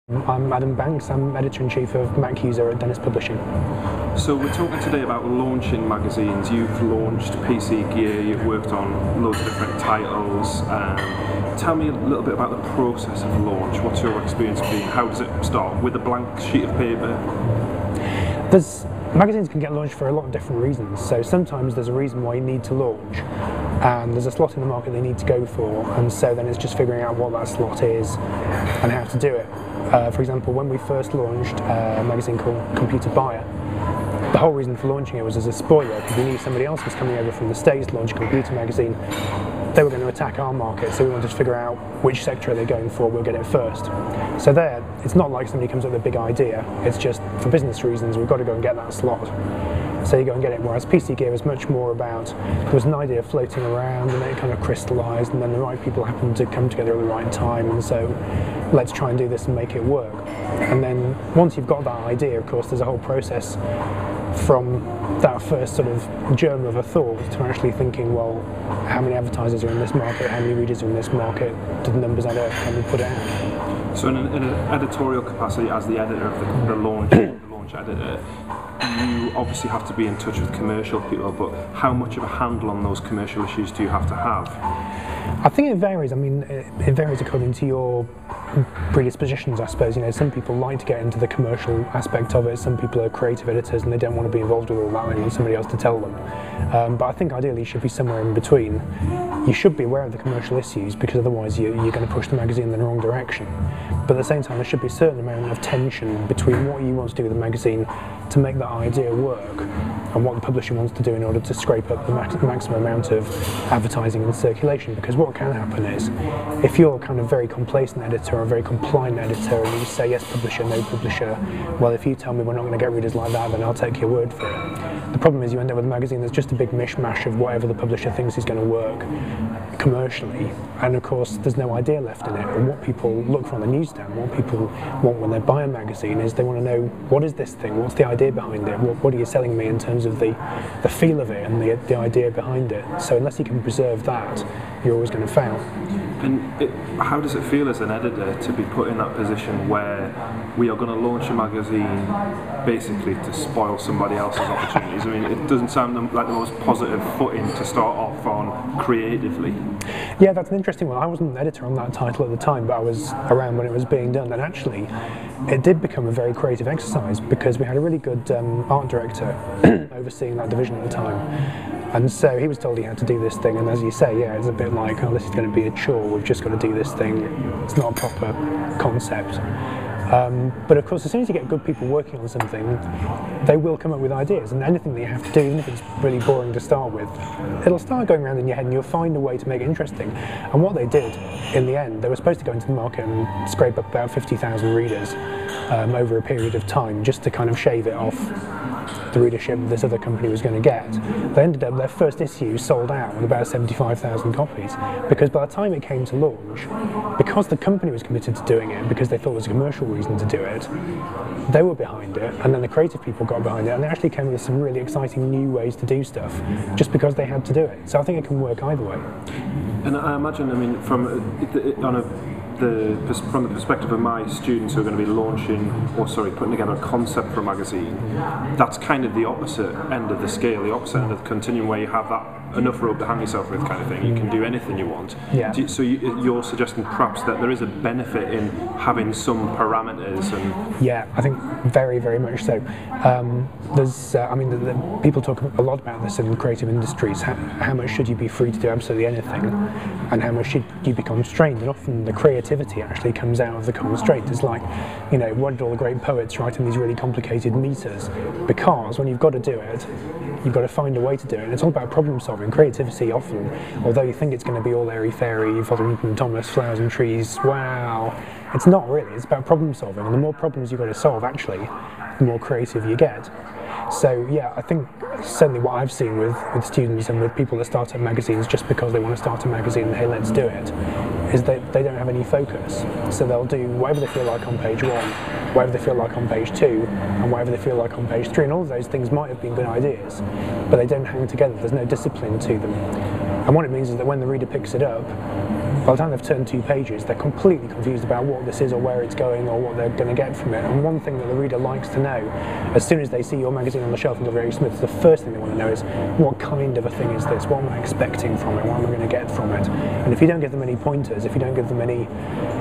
I'm Adam Banks, I'm Editor-in-Chief of Mac User at Dennis Publishing. So we're talking today about launching magazines. You've launched PC Gear, you've worked on loads of different titles. Tell me a little bit about the process of launch. What's your experience been? How does it start? With a blank sheet of paper? Magazines can get launched for a lot of different reasons. So sometimes there's a reason why you need to launch, and there's a slot in the market they need to go for, and so then it's just figuring out what that slot is and how to do it. For example, when we first launched a magazine called Computer Buyer, the whole reason for launching it was as a spoiler, because we knew somebody else was coming over from the States to launch a computer magazine. They were going to attack our market, so we wanted to figure out which sector are they going for, we'll get it first. So there, it's not like somebody comes up with a big idea, it's just for business reasons, we've got to go and get that slot. So you go and get it, whereas PC Gear was much more about, there was an idea floating around and then it kind of crystallised, and then the right people happened to come together at the right time, and so let's try and do this and make it work. And then once you've got that idea, of course, there's a whole process from that first sort of germ of a thought to actually thinking, well, how many advertisers are in this market, how many readers are in this market, do the numbers add up, can we put it out? So in an editorial capacity as the editor of the launch editor, you obviously have to be in touch with commercial people, but how much of a handle on those commercial issues do you have to have? I think it varies. I mean, it varies according to your predispositions, I suppose. You know, some people like to get into the commercial aspect of it. Some people are creative editors and they don't want to be involved with all that. They want somebody else to tell them. But I think ideally you should be somewhere in between. You should be aware of the commercial issues, because otherwise you're going to push the magazine in the wrong direction. But at the same time, there should be a certain amount of tension between what you want to do with the magazine to make that idea work and what the publisher wants to do in order to scrape up the maximum amount of advertising and circulation. Because what can happen is, if you're kind of very complacent editor or a very compliant editor and you say yes publisher, no publisher, well, if you tell me we're not going to get readers like that, then I'll take your word for it. The problem is you end up with a magazine that's just a big mishmash of whatever the publisher thinks is going to work commercially, and of course there's no idea left in it. And what people look for on the newsstand, what people want when they buy a magazine, is they want to know, what is this thing, what's the idea behind it, what are you selling me in terms of the feel of it and the idea behind it. So unless you can preserve that, you're always going to fail. And how does it feel as an editor to be put in that position where we are going to launch a magazine basically to spoil somebody else's opportunities? I mean, it doesn't sound like the most positive footing to start off on creatively. Yeah, that's an interesting one. I wasn't an editor on that title at the time, but I was around when it was being done, and actually it did become a very creative exercise, because we had a really good art director overseeing that division at the time. And so he was told he had to do this thing, and as you say, yeah, it's a bit like, oh, this is going to be a chore, we've just got to do this thing, it's not a proper concept. But of course, as soon as you get good people working on something, they will come up with ideas, and anything that you have to do, even if it's really boring to start with, it'll start going around in your head and you'll find a way to make it interesting. And what they did, in the end, they were supposed to go into the market and scrape up about 50,000 readers over a period of time, just to kind of shave it off the readership this other company was going to get. They ended up, their first issue sold out with about 75,000 copies, because by the time it came to launch, because the company was committed to doing it, because they thought there was a commercial reason to do it, they were behind it, and then the creative people got behind it, and they actually came with some really exciting new ways to do stuff, just because they had to do it. So I think it can work either way. And I imagine, I mean, from the perspective of my students who are going to be putting together a concept for a magazine, that's kind of the opposite end of the scale, the opposite end of the continuum, where you have that enough rope to hang yourself with kind of thing. You can do anything you want. Yeah. So you're suggesting perhaps that there is a benefit in having some parameters and... Yeah, I think very, very much so. I mean, people talk a lot about this in creative industries. How much should you be free to do absolutely anything, and how much should you be constrained? And often the creativity actually comes out of the constraint. It's like, you know, why did all the great poets write in these really complicated meters? Because when you've got to do it, you've got to find a way to do it. And it's all about problem solving. Creativity often, although you think it's going to be all airy-fairy, Fotherington Thomas, flowers and trees, wow, it's not really. It's about problem solving, and the more problems you've got to solve, actually, the more creative you get. So yeah, I think certainly what I've seen with students and with people that start up magazines just because they want to start a magazine and hey, let's do it, is that they don't have any focus. So they'll do whatever they feel like on page 1, whatever they feel like on page 2, and whatever they feel like on page 3, and all of those things might have been good ideas, but they don't hang together. There's no discipline to them. And what it means is that when the reader picks it up, by the time they've turned 2 pages, they're completely confused about what this is or where it's going or what they're going to get from it. And one thing that the reader likes to know, as soon as they see your magazine on the shelf in Dr. Smith's, the first thing they want to know is, what kind of a thing is this? What am I expecting from it? What am I going to get from it? And if you don't give them any pointers, if you don't give them any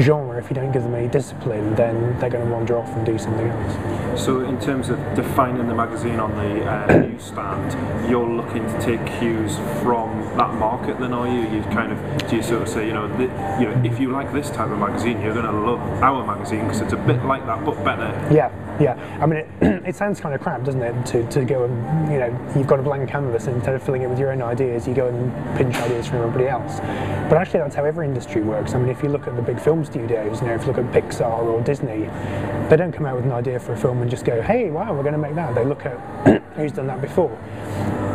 genre, if you don't give them any discipline, then they're going to wander off and do something else. So in terms of defining the magazine on the newsstand, you're looking to take cues from that market then, are you? Do you sort of say, if you like this type of magazine, you're going to love our magazine because it's a bit like that but better? Yeah. I mean, it sounds kind of crap, doesn't it, to go and, you've got a blank canvas, and instead of filling it with your own ideas, you go and pinch ideas from everybody else. But actually that's how every industry works. I mean, if you look at the big film studios, if you look at Pixar or Disney, they don't come out with an idea for a film and just go, hey, wow, we're going to make that. They look at who's done that before.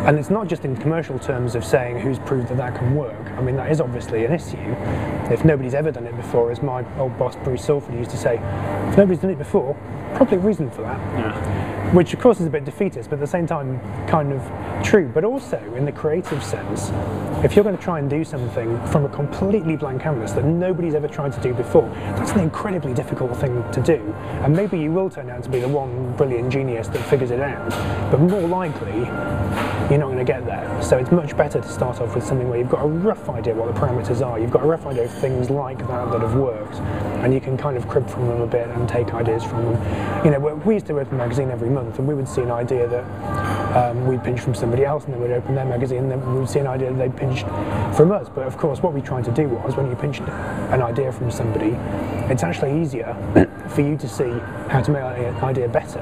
And it's not just in commercial terms of saying who's proved that that can work. I mean, that is obviously an issue. If nobody's ever done it before, as my old boss Bruce Sulford used to say, if nobody's done it before, probably a reason for that. Yeah. Which of course is a bit defeatist, but at the same time kind of true. But also in the creative sense, if you're going to try and do something from a completely blank canvas that nobody's ever tried to do before, that's an incredibly difficult thing to do. And maybe you will turn out to be the one brilliant genius that figures it out, but more likely you're not going to get there. So it's much better to start off with something where you've got a rough idea what the parameters are, you've got a rough idea of things like that have worked, and you can kind of crib from them a bit and take ideas from them. We used to open a magazine every month, and we would see an idea that we'd pinch from somebody else, and then we'd open their magazine, and then we'd see an idea that they'd pinched from us. But of course, what we tried to do was, when you pinched an idea from somebody, it's actually easier for you to see how to make an idea better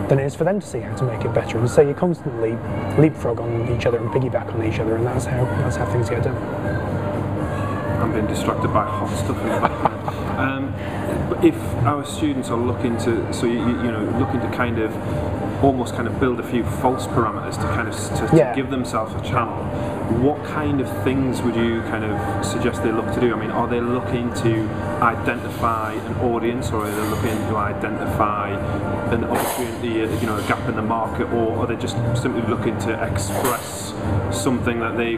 than it is for them to see how to make it better. And so you constantly leapfrog on each other and piggyback on each other, and that's how things get done. I'm being distracted by hot stuff in the background. But if our students are looking to, looking to kind of almost build a few false parameters to give themselves a channel, what kind of things would you kind of suggest they look to do? I mean, are they looking to identify an audience, or are they looking to identify an opportunity, a gap in the market, or are they just simply looking to express something that they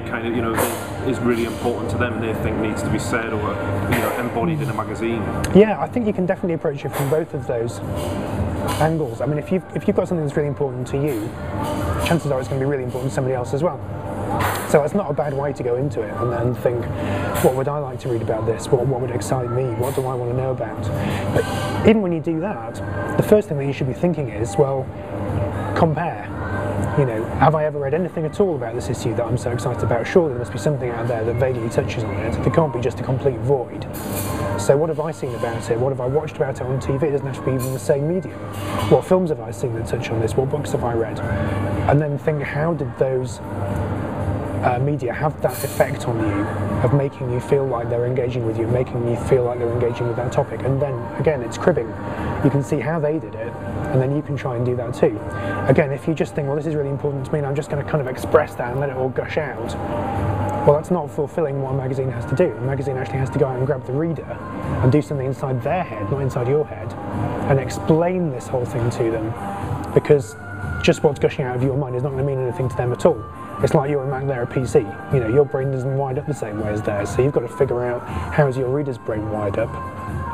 is really important to them and they think needs to be said or embodied in a magazine? Yeah, I think you can definitely approach it from both of those angles. I mean, if you've got something that's really important to you, chances are it's going to be really important to somebody else as well. So that's not a bad way to go into it, and then think, what would I like to read about this? What would excite me? What do I want to know about? But even when you do that, the first thing that you should be thinking is, well, compare. Have I ever read anything at all about this issue that I'm so excited about? Surely there must be something out there that vaguely touches on it. There can't be just a complete void. So what have I seen about it? What have I watched about it on TV? It doesn't have to be even the same medium. What films have I seen that touch on this? What books have I read? And then think, how did those media have that effect on you of making you feel like they're engaging with you, making you feel like they're engaging with that topic? And then again, it's cribbing. You can see how they did it, and then you can try and do that too. Again, if you just think, well, this is really important to me and I'm just going to kind of express that and let it all gush out, well, that's not fulfilling what a magazine has to do. A magazine actually has to go out and grab the reader and do something inside their head, not inside your head, and explain this whole thing to them, because just what's gushing out of your mind is not going to mean anything to them at all. It's like you're a Mac, they're a PC. Your brain doesn't wind up the same way as theirs, so you've got to figure out how is your reader's brain wired up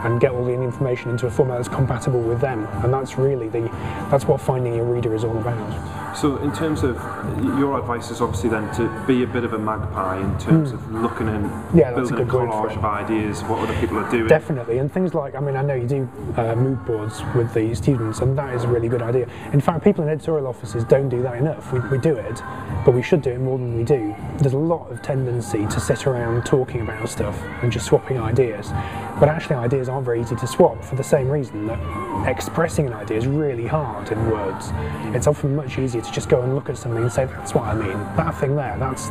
and get all the information into a format that's compatible with them. And that's really that's what finding your reader is all about. So in terms of your advice is obviously then to be a bit of a magpie in terms of looking and building a collage of ideas, what other people are doing. Definitely, and things like, I mean, I know you do mood boards with the students, and that is a really good idea. In fact, people in editorial offices don't do that enough. We do it, but we should do it more than we do. There's a lot of tendency to sit around talking about stuff and just swapping ideas, but actually ideas aren't very easy to swap for the same reason that expressing an idea is really hard in words. It's often much easier to just go and look at something and say, that's what I mean, that thing there, that's,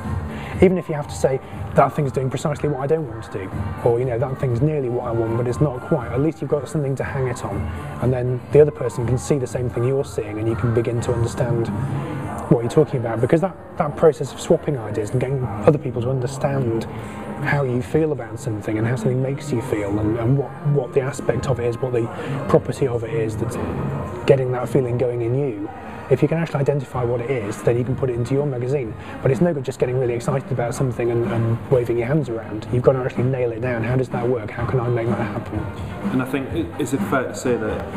even if you have to say, that thing's doing precisely what I don't want to do, or that thing's nearly what I want but it's not quite, at least you've got something to hang it on, and then the other person can see the same thing you're seeing and you can begin to understand what you're talking about, because that process of swapping ideas and getting other people to understand how you feel about something and how something makes you feel, and what the aspect of it is, what the property of it is that's getting that feeling going in you, If you can actually identify what it is, then you can put it into your magazine. But it's no good just getting really excited about something and waving your hands around. You've got to actually nail it down. How does that work? How can I make that happen? And I think, is it fair to say that